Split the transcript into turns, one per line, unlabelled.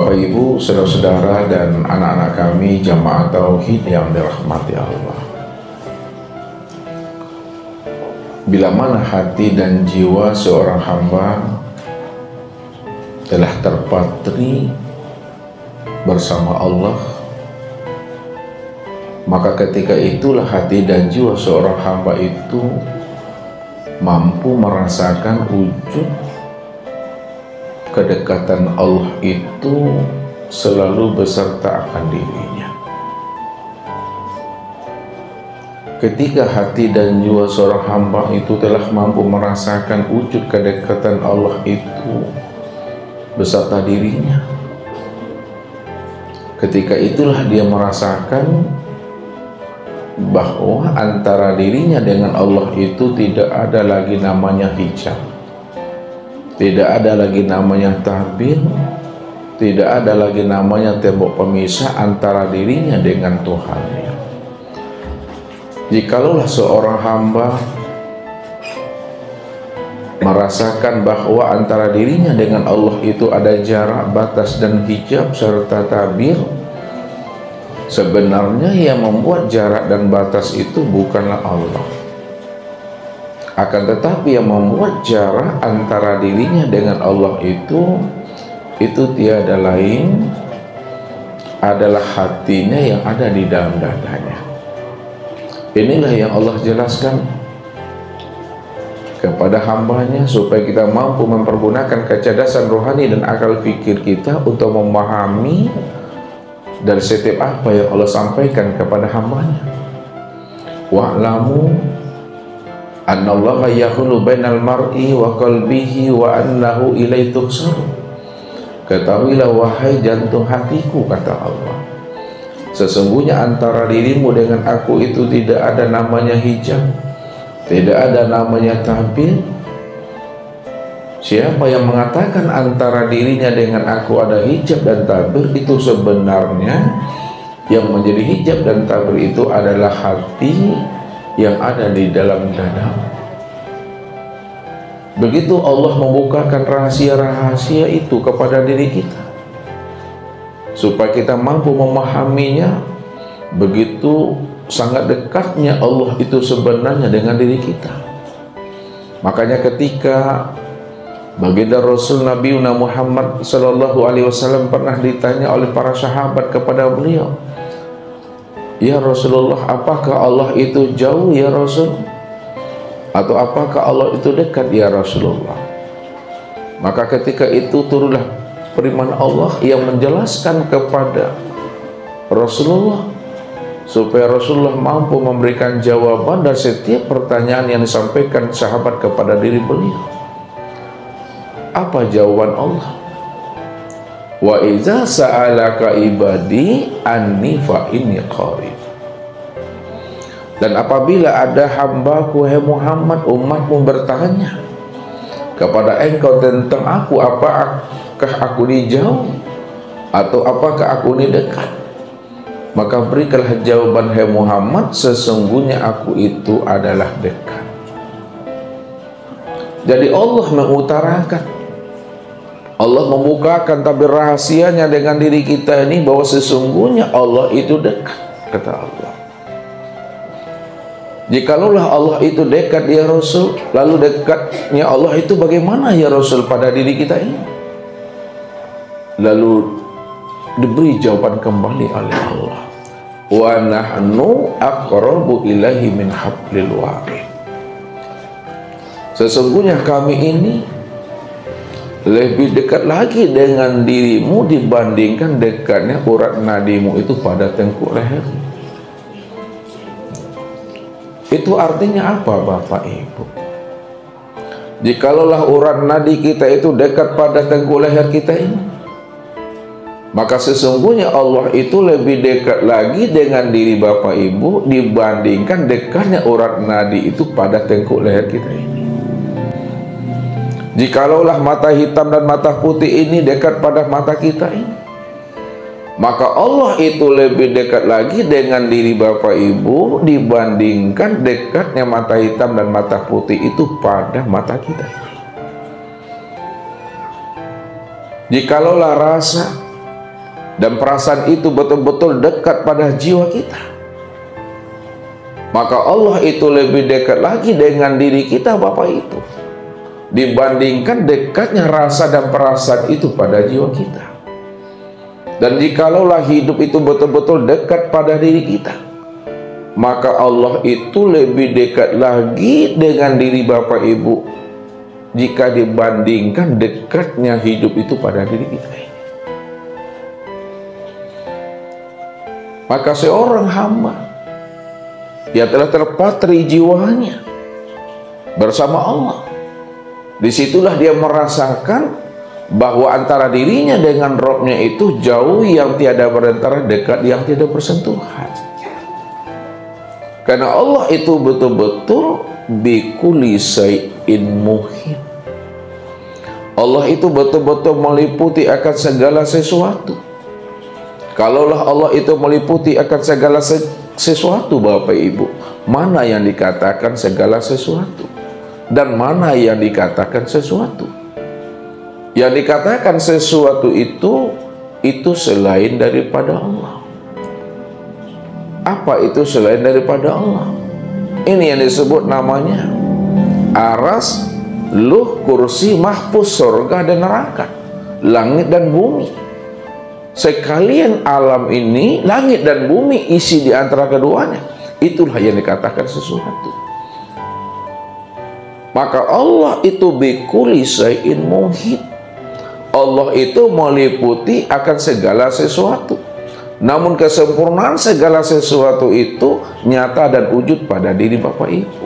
Bapak Ibu, saudara-saudara dan anak-anak kami jamaah tauhid yang dirahmati Allah. Bila mana hati dan jiwa seorang hamba telah terpatri bersama Allah, maka ketika itulah hati dan jiwa seorang hamba itu mampu merasakan wujud kedekatan Allah itu selalu beserta akan dirinya. Ketika hati dan jiwa seorang hamba itu telah mampu merasakan wujud kedekatan Allah itu beserta dirinya, ketika itulah dia merasakan bahwa antara dirinya dengan Allah itu tidak ada lagi namanya hijab, tidak ada lagi namanya tabir, tidak ada lagi namanya tembok pemisah antara dirinya dengan Tuhannya. Jikalau seorang hamba merasakan bahwa antara dirinya dengan Allah itu ada jarak, batas dan hijab serta tabir, sebenarnya yang membuat jarak dan batas itu bukanlah Allah. Akan tetapi yang membuat jarak antara dirinya dengan Allah itu tiada lain adalah hatinya yang ada di dalam dadanya. Inilah yang Allah jelaskan kepada hambanya supaya kita mampu mempergunakan kecerdasan rohani dan akal fikir kita untuk memahami dari setiap apa yang Allah sampaikan kepada hambanya. Wa'lamu annallaha yahulu bainal mar'i wa qalbihi wa annahu ilaihi tuhsarun. Ketahuilah wahai jantung hatiku, kata Allah, sesungguhnya antara dirimu dengan aku itu tidak ada namanya hijab, tidak ada namanya tabir. Siapa yang mengatakan antara dirinya dengan aku ada hijab dan tabir, itu sebenarnya yang menjadi hijab dan tabir itu adalah hati yang ada di dalam dada. Begitu Allah membukakan rahasia-rahasia itu kepada diri kita supaya kita mampu memahaminya. Begitu sangat dekatnya Allah itu sebenarnya dengan diri kita. Makanya ketika baginda Rasul Nabi Muhammad sallallahu alaihi wasallam pernah ditanya oleh para sahabat kepada beliau, "Ya Rasulullah, apakah Allah itu jauh ya Rasul? Atau apakah Allah itu dekat ya Rasulullah?" Maka ketika itu turunlah firman Allah yang menjelaskan kepada Rasulullah supaya Rasulullah mampu memberikan jawaban dari setiap pertanyaan yang disampaikan sahabat kepada diri beliau. Apa jawaban Allah? Wa iza sa'alaka ibadi anni fa inni qarib. Dan apabila ada hambaku, hai Muhammad, umatmu bertanya kepada engkau tentang aku, apakah aku ini jauh atau apakah aku ini dekat, maka berikanlah jawaban, hai Muhammad, sesungguhnya aku itu adalah dekat. Jadi Allah mengutarakan, Allah membukakan tabir rahasianya dengan diri kita ini bahwa sesungguhnya Allah itu dekat, kata Allah. Jikalau Allah itu dekat ya Rasul, lalu dekatnya Allah itu bagaimana ya Rasul pada diri kita ini? Lalu diberi jawaban kembali oleh Allah, wa nahnu aqrabu ilaihi min hablil warid. Sesungguhnya kami ini lebih dekat lagi dengan dirimu dibandingkan dekatnya urat nadimu itu pada tengkuk leher. Itu artinya apa Bapak Ibu? Jikalaulah urat nadi kita itu dekat pada tengkuk leher kita ini, maka sesungguhnya Allah itu lebih dekat lagi dengan diri Bapak Ibu dibandingkan dekatnya urat nadi itu pada tengkuk leher kita ini. Jikalaulah mata hitam dan mata putih ini dekat pada mata kita ini, maka Allah itu lebih dekat lagi dengan diri Bapak Ibu dibandingkan dekatnya mata hitam dan mata putih itu pada mata kita. Jikalaulah rasa dan perasaan itu betul-betul dekat pada jiwa kita, maka Allah itu lebih dekat lagi dengan diri kita Bapak Ibu, dibandingkan dekatnya rasa dan perasaan itu pada jiwa kita. Dan jikalaulah hidup itu betul-betul dekat pada diri kita, maka Allah itu lebih dekat lagi dengan diri Bapak Ibu jika dibandingkan dekatnya hidup itu pada diri kita ini. Maka seorang hamba yang telah terpatri jiwanya bersama Allah, disitulah dia merasakan bahwa antara dirinya dengan Robnya itu jauh yang tiada berantara, dekat yang tiada bersentuhan. Karena Allah itu betul-betul bikulli syai'in muhit. Allah itu betul-betul meliputi akan segala sesuatu. Kalaulah Allah itu meliputi akan segala sesuatu Bapak Ibu, mana yang dikatakan segala sesuatu dan mana yang dikatakan sesuatu? Yang dikatakan sesuatu itu selain daripada Allah. Apa itu selain daripada Allah? Ini yang disebut namanya aras, luh, kursi, mahfuz, surga dan neraka, langit dan bumi. Sekalian alam ini, langit dan bumi, isi di antara keduanya, itulah yang dikatakan sesuatu. Maka Allah itu bikulli syai'in muhit. Allah itu meliputi akan segala sesuatu. Namun kesempurnaan segala sesuatu itu nyata dan wujud pada diri Bapak Ibu.